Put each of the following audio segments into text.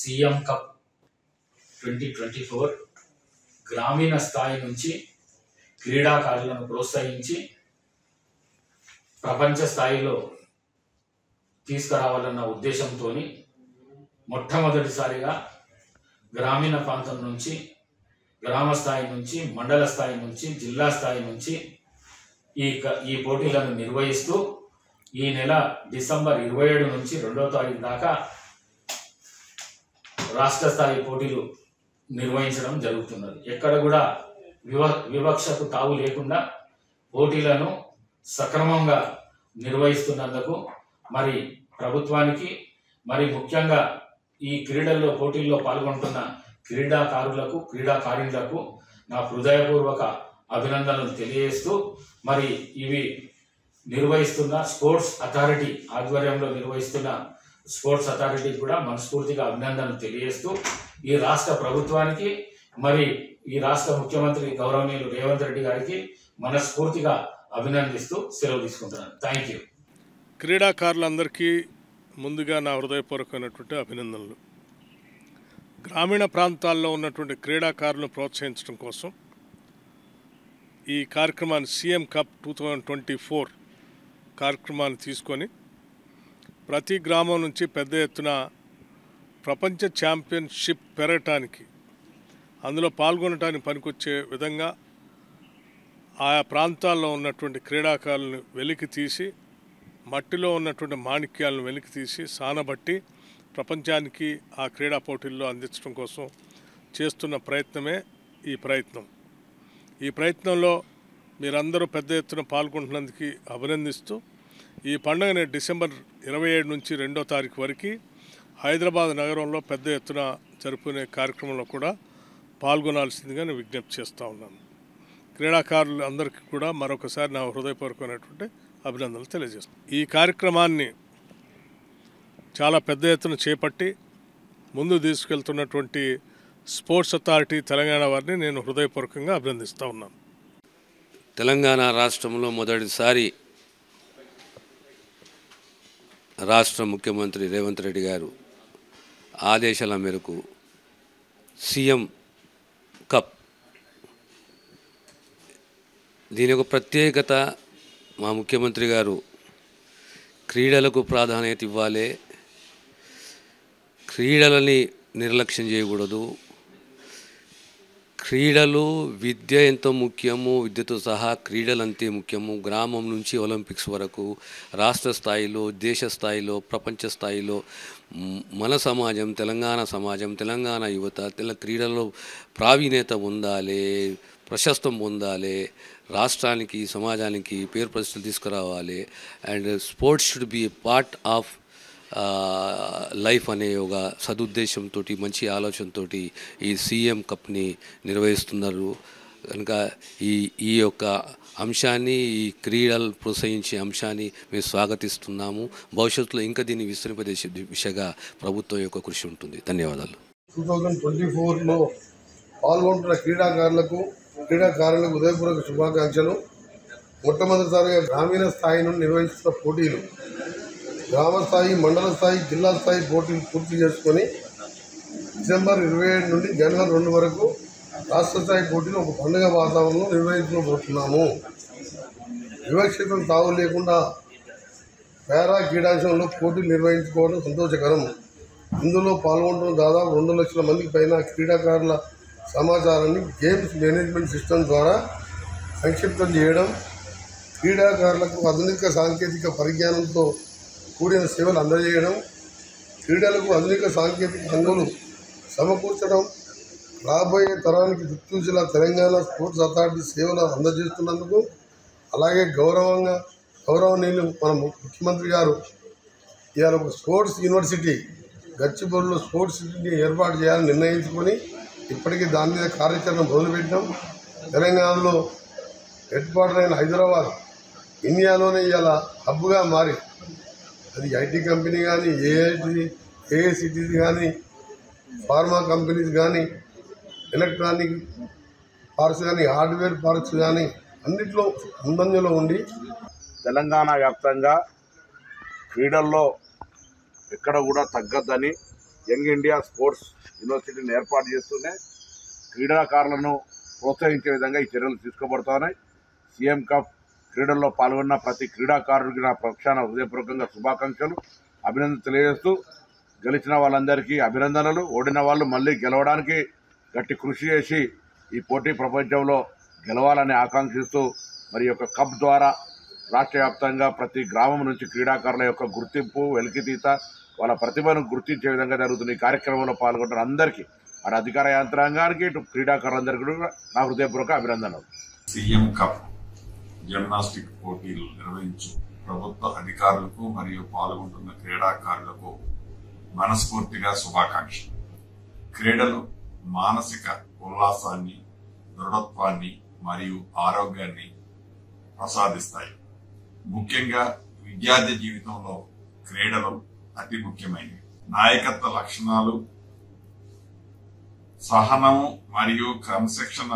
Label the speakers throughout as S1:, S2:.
S1: CM cup 2024 గ్రామీణ స్థాయి నుంచి క్రీడాకారులను ప్రోత్సహించి ప్రపంచ స్థాయిలో తీసుకురావాలన్న ఉద్దేశంతో మొట్టమొదటిసారిగా గ్రామీణ ప్రాంతం నుంచి, గ్రామ స్థాయి నుంచి, మండల స్థాయి నుంచి, జిల్లా స్థాయి నుంచి ఈ పోటీలను నిర్వహిస్తూ ఈ నెల డిసెంబర్ 27 నుంచి 2వ తారీఖు దాకా రాష్ట్ర స్థాయి పోటీలు నిర్వహించడం జరుగుతున్నది. ఎక్కడ కూడా వివక్షకు తావు లేకుండా పోటీలను సక్రమంగా నిర్వహిస్తున్నందుకు మరి ప్రభుత్వానికి, మరి ముఖ్యంగా ఈ క్రీడల్లో పోటీల్లో పాల్గొంటున్న క్రీడాకారులకు, క్రీడాకారిణులకు నా హృదయపూర్వక అభినందనలు తెలియజేస్తూ, మరి ఇవి నిర్వహిస్తున్న స్పోర్ట్స్ అథారిటీ ఆధ్వర్యంలో నిర్వహిస్తున్న స్పోర్ట్స్ అథారిటీకి కూడా మనస్ఫూర్తిగా అభినందనలు తెలియజేస్తూ, ఈ రాష్ట్ర ప్రభుత్వానికి, మరి ఈ రాష్ట్ర ముఖ్యమంత్రి గౌరవనీయులు రేవంత్ రెడ్డి గారికి మనస్ఫూర్తిగా అభినందిస్తూ సెలవు తీసుకుంటున్నాను. Thank you.
S2: క్రీడాకారులందరికీ ముందుగా నా హృదయపూర్వకమైనటువంటి అభినందనలు. గ్రామీణ ప్రాంతాల్లో ఉన్నటువంటి క్రీడాకారులను ప్రోత్సహించడం కోసం ఈ కార్యక్రమాన్ని సీఎం కప్ 2024 కార్యక్రమాన్ని తీసుకొని ప్రతి గ్రామం నుంచి పెద్ద ఎత్తున ప్రపంచ ఛాంపియన్షిప్ పెరగటానికి, అందులో పాల్గొనడానికి పనికొచ్చే విధంగా ఆయా ప్రాంతాల్లో ఉన్నటువంటి క్రీడాకారులను వెలికి తీసి, మట్టిలో ఉన్నటువంటి మాణిక్యాలను వెలికి తీసి సానబట్టి ప్రపంచానికి ఆ క్రీడా పోటీల్లో అందించడం కోసం చేస్తున్న ప్రయత్నమే ఈ ప్రయత్నం. ఈ ప్రయత్నంలో మీరందరూ పెద్ద ఎత్తున పాల్గొంటున్నందుకు అభినందిస్తూ, ఈ పండుగని డిసెంబర్ 27 నుంచి 2వ తారీఖు వరకు హైదరాబాద్ నగరంలో పెద్ద ఎత్తున జరుపుకునే కార్యక్రమంలో కూడా పాల్గొనాల్సిందిగా నేను విజ్ఞప్తి చేస్తూ ఉన్నాను. క్రీడాకారులు అందరికీ కూడా మరొకసారి నా హృదయపూర్వకమైనటువంటి అభినందనలు తెలియజేస్తాను. ఈ కార్యక్రమాన్ని చాలా పెద్ద ఎత్తున చేపట్టి ముందు తీసుకెళ్తున్నటువంటి స్పోర్ట్స్ అథారిటీ తెలంగాణ వారిని నేను హృదయపూర్వకంగా అభినందిస్తూ ఉన్నాను.
S3: తెలంగాణ రాష్ట్రంలో మొదటిసారి రాష్ట్ర ముఖ్యమంత్రి రేవంత్ రెడ్డి గారు ఆదేశాల మేరకు సీఎం కప్, దీని యొక్క ప్రత్యేకత, మా ముఖ్యమంత్రి గారు క్రీడలకు ప్రాధాన్యత ఇవ్వాలి, క్రీడలని నిర్లక్ష్యం చేయకూడదు, క్రీడలు విద్య ఎంతో ముఖ్యము, విద్యతో సహా క్రీడలు అంతే ముఖ్యము. గ్రామం నుంచి ఒలింపిక్స్ వరకు రాష్ట్ర స్థాయిలో, దేశ స్థాయిలో, ప్రపంచ స్థాయిలో మన సమాజం, తెలంగాణ సమాజం, తెలంగాణ యువత క్రీడల్లో ప్రావీణ్యత పొందాలి, ప్రశస్తం పొందాలి, రాష్ట్రానికి, సమాజానికి పేరు ప్రతిష్టలు తీసుకురావాలి. And sports should be A part of life అనే ఒక సదుద్దేశంతో, మంచి ఆలోచనతో ఈ సీఎం కప్ని నిర్వహిస్తున్నారు. కనుక ఈ యొక్క అంశాన్ని, ఈ క్రీడలు ప్రోత్సహించే అంశాన్ని మేము స్వాగతిస్తున్నాము. భవిష్యత్తులో ఇంకా దీన్ని విస్తరింపజేసే దిశగా ప్రభుత్వం యొక్క కృషి ఉంటుంది. ధన్యవాదాలు.
S4: 2024లో పాల్గొంటున్న క్రీడాకారులకు హృదయపూర్వక శుభాకాంక్షలు. మొట్టమొదటిసారిగా గ్రామీణ స్థాయి నుండి నిర్వహిస్తున్న పోటీలు గ్రామ స్థాయి, మండల స్థాయి, జిల్లా స్థాయి పోటీలు పూర్తి చేసుకొని డిసెంబర్ 27 నుండి జనవరి 2 వరకు రాష్ట్ర స్థాయి పోటీలు ఒక పండుగ వాతావరణంలో నిర్వహించబోతున్నాము. వివక్షతకు తావు లేకుండా పారా క్రీడాంశంలో పోటీలు నిర్వహించుకోవడం సంతోషకరం. ఇందులో పాల్గొంటున్న దాదాపు 2 లక్షల మందికి పైన క్రీడాకారుల సమాచారాన్ని గేమ్స్ మేనేజ్మెంట్ సిస్టమ్ ద్వారా సంక్షిప్తం చేయడం, క్రీడాకారులకు ఆధునిక సాంకేతిక పరిజ్ఞానంతో కూడిన సేవలు అందజేయడం, క్రీడలకు ఆధునిక సాంకేతిక హంగులు సమకూర్చడం, రాబోయే తరానికి దిక్సూచిలా తెలంగాణ స్పోర్ట్స్ అథారిటీ సేవలు అందజేస్తున్నందుకు, అలాగే గౌరవనీయులు మన ముఖ్యమంత్రి గారు ఇవాళ ఒక స్పోర్ట్స్ యూనివర్సిటీ గచ్చిబౌలిలో స్పోర్ట్స్ సిటీని ఏర్పాటు చేయాలని నిర్ణయించుకొని ఇప్పటికీ దాని మీద కార్యాచరణ మొదలుపెట్టాం. తెలంగాణలో హెడ్ క్వార్టర్ అయిన హైదరాబాద్ ఇండియాలోనే ఇవాళ హబ్గా మారి, అది ఐటీ కంపెనీ కానీ, ఏఐసిటీస్ కానీ, ఫార్మా కంపెనీస్ కానీ, ఎలక్ట్రానిక్ పార్క్స్ కానీ, హార్డ్వేర్ పార్క్స్ కానీ అన్నింటిలో ముందంజలో ఉండి
S5: తెలంగాణ వ్యాప్తంగా క్రీడల్లో ఎక్కడ కూడా తగ్గద్దని యంగ్ ఇండియా స్పోర్ట్స్ యూనివర్సిటీని ఏర్పాటు చేస్తూనే క్రీడాకారులను ప్రోత్సహించే విధంగా ఈ చర్యలు తీసుకోబడుతున్నాయి. సీఎం కప్ క్రీడల్లో పాల్గొన్న ప్రతి క్రీడాకారుడికి నా పక్షాన హృదయపూర్వకంగా శుభాకాంక్షలు, అభినందనలు తెలియజేస్తూ గెలిచిన వాళ్ళందరికీ అభినందనలు. ఓడిన వాళ్ళు మళ్ళీ గెలవడానికి గట్టి కృషి చేసి ఈ పోటీ ప్రపంచంలో గెలవాలని ఆకాంక్షిస్తూ మరి యొక్క కప్ ద్వారా రాష్ట్ర వ్యాప్తంగా ప్రతి గ్రామం నుంచి క్రీడాకారుల యొక్క గుర్తింపు, వెలికితీత, వాళ్ళ ప్రతిభను గుర్తించే విధంగా జరుగుతున్న ఈ కార్యక్రమంలో పాల్గొంటున్న అందరికీ, అటు అధికార యంత్రాంగానికి, ఇటు క్రీడాకారులందరికీ కూడా నా హృదయపూర్వక అభినందనలు.
S6: సీఎం కప్ జిమ్నాస్టిక్ పోటీలు నిర్వహించు ప్రభుత్వ అధికారులకు మరియు పాల్గొంటున్న క్రీడాకారులకు మనస్ఫూర్తిగా శుభాకాంక్షలు. క్రీడలు మానసిక ఉల్లాసాన్ని, దృఢత్వాన్ని మరియు ఆరోగ్యాన్ని ప్రసాదిస్తాయి. ముఖ్యంగా విద్యార్థి జీవితంలో క్రీడలు అతి ముఖ్యమైనవి. నాయకత్వ లక్షణాలు, సహనము మరియు క్రమశిక్షణ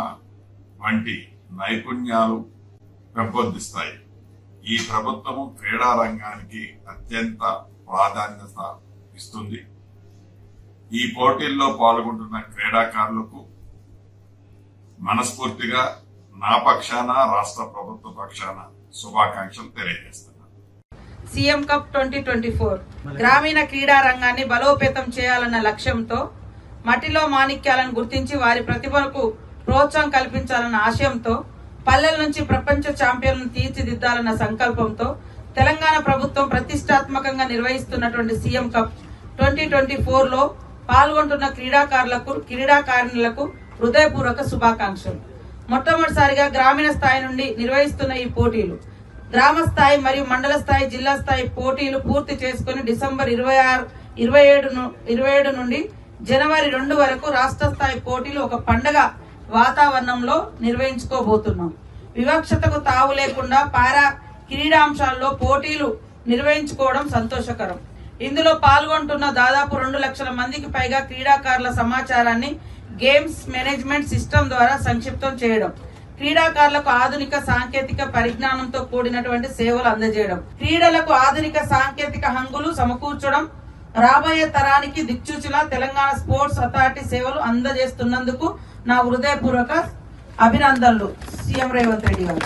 S6: వంటి నైపుణ్యాలు పెంపొందిస్తాయి. ఈ ప్రభుత్వము క్రీడా రంగానికి అత్యంత ప్రాధాన్యత ఇస్తుంది. ఈ పోటీల్లో పాల్గొంటున్న క్రీడాకారులకు మనస్ఫూర్తిగా నా పక్షాన, రాష్ట్ర ప్రభుత్వ పక్షాన శుభాకాంక్షలు తెలియజేస్తున్నాను.
S7: సీఎం కప్ 2024 గ్రామీణ క్రీడా రంగాన్ని బలోపేతం చేయాలన్న లక్ష్యంతో, మట్టిలో మాణిక్యాలను గుర్తించి వారి ప్రతిభకు ప్రోత్సాహం కల్పించాలన్న ఆశయంతో, పల్లెల నుంచి ప్రపంచ ఛాంపియన్లను తీర్చిదిద్దాలన్న సంకల్పంతో తెలంగాణ ప్రభుత్వం ప్రతిష్టాత్మకంగా నిర్వహిస్తున్నటువంటి సీఎం కప్ 2024లో పాల్గొంటున్న క్రీడాకారులకు హృదయపూర్వక శుభాకాంక్షలు. మొట్టమొదటిసారిగా గ్రామీణ స్థాయి నుండి నిర్వహిస్తున్న ఈ పోటీలు గ్రామ స్థాయి మరియు మండల స్థాయి, జిల్లా స్థాయి పోటీలు పూర్తి చేసుకుని డిసెంబర్ 27 నుండి జనవరి 2 వరకు రాష్ట్ర స్థాయి పోటీలు ఒక పండగ వాతావరణంలో నిర్వహించుకోబోతున్నాం. వివక్షతకు తావు లేకుండా పారా క్రీడాంశాల్లో పోటీలు నిర్వహించుకోవడం సంతోషకరం. ఇందులో పాల్గొంటున్న దాదాపు 2 లక్షల మందికి పైగా క్రీడాకారుల సమాచారాన్ని గేమ్స్ మేనేజ్మెంట్ సిస్టమ్ ద్వారా సంక్షిప్తం చేయడం, క్రీడాకారులకు ఆధునిక సాంకేతిక పరిజ్ఞానంతో కూడినటువంటి సేవలు అందజేయడం, క్రీడలకు ఆధునిక సాంకేతిక హంగులు సమకూర్చడం, రాబోయే తరానికి దిక్సూచిలా తెలంగాణ స్పోర్ట్స్ అథారిటీ సేవలు అందజేస్తున్నందుకు నా హృదయపూర్వక అభినందనలు. సీఎం రేవంత్ రెడ్డి గారు.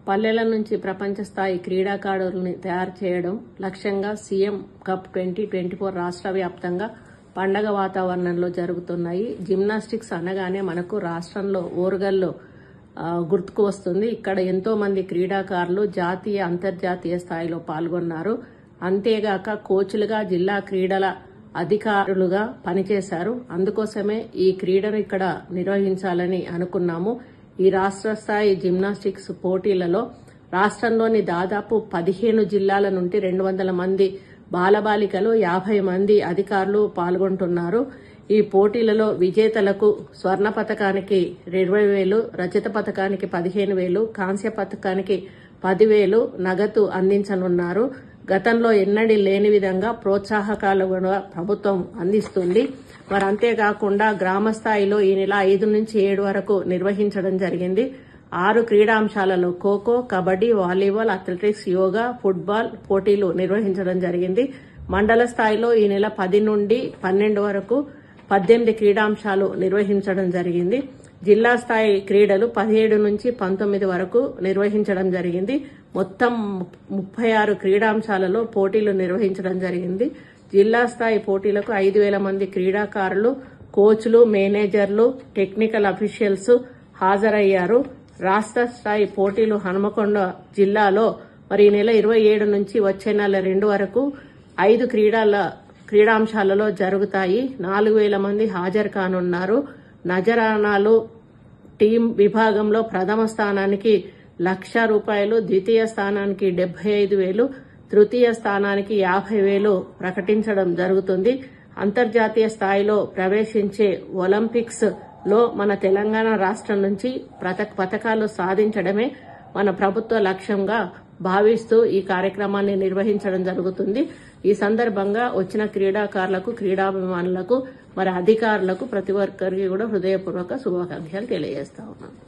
S8: పల్లెల నుంచి ప్రపంచ స్థాయి క్రీడాకారుల్ని తయారు చేయడం లక్ష్యంగా సీఎం కప్ 2024 రాష్ట్ర వ్యాప్తంగా పండగ వాతావరణంలో జరుగుతున్నాయి. జిమ్నాస్టిక్స్ అనగానే మనకు రాష్ట్రంలో ఓరుగల్లు గుర్తుకు వస్తుంది. ఇక్కడ ఎంతో మంది క్రీడాకారులు జాతీయ, అంతర్జాతీయ స్థాయిలో పాల్గొన్నారు. అంతేగాక కోచ్లుగా, జిల్లా క్రీడల అధికారులుగా పనిచేశారు. అందుకోసమే ఈ క్రీడను ఇక్కడ నిర్వహించాలని అనుకున్నాము. ఈ రాష్ట్ర స్థాయి జిమ్నాస్టిక్స్ పోటీలలో రాష్ట్రంలోని దాదాపు 15 జిల్లాల నుండి 200 మంది బాలబాలికలు, 50 మంది అధికారులు పాల్గొంటున్నారు. ఈ పోటీలలో విజేతలకు స్వర్ణ పతకానికి 20,000, రజత పతకానికి 15,000, కాంస్య పతకానికి 10,000 నగదు అందించనున్నారు. గతంలో ఎన్నడూ లేని విధంగా ప్రోత్సాహకాలు కూడా ప్రభుత్వం అందిస్తుంది. మరి అంతేకాకుండా గ్రామ స్థాయిలో ఈ నెల 5 నుంచి 7 వరకు నిర్వహించడం జరిగింది. 6 క్రీడాంశాలలో kho kho, kabaddi, volleyball, athletics, yoga, football పోటీలు నిర్వహించడం జరిగింది. మండల స్థాయిలో ఈ నెల 10 నుండి 12 వరకు 18 క్రీడాంశాలు నిర్వహించడం జరిగింది. జిల్లా స్థాయి క్రీడలు 17 నుంచి 19 వరకు నిర్వహించడం జరిగింది. మొత్తం 36 క్రీడాంశాలలో పోటీలు నిర్వహించడం జరిగింది. జిల్లా స్థాయి పోటీలకు 5,000 మంది క్రీడాకారులు, కోచ్లు, మేనేజర్లు, టెక్నికల్ అఫీషియల్స్ హాజరయ్యారు. రాష్ట్ర స్థాయి పోటీలు హనుమకొండ జిల్లాలో మరి ఈ నెల 27 నుంచి వచ్చే నెల 2 వరకు 5 క్రీడాంశాలలో జరుగుతాయి. 4,000 మంది హాజరు కానున్నారు. నజరానాలు టీం విభాగంలో ప్రథమ స్థానానికి ₹1,00,000, ద్వితీయ స్థానానికి 75,000, తృతీయ స్థానానికి 50,000 ప్రకటించడం జరుగుతుంది. అంతర్జాతీయ స్థాయిలో ప్రవేశించే ఒలింపిక్స్ లో మన తెలంగాణ రాష్ట్రం నుంచి పతకాలు సాధించడమే మన ప్రభుత్వ లక్ష్యంగా భావిస్తూ ఈ కార్యక్రమాన్ని నిర్వహించడం జరుగుతుంది. ఈ సందర్భంగా వచ్చిన క్రీడాకారులకు, క్రీడాభిమానులకు, మరి అధికారులకు ప్రతి ఒక్కరికి కూడా హృదయపూర్వక శుభాకాంక్షలు తెలియజేస్తా ఉన్నాను.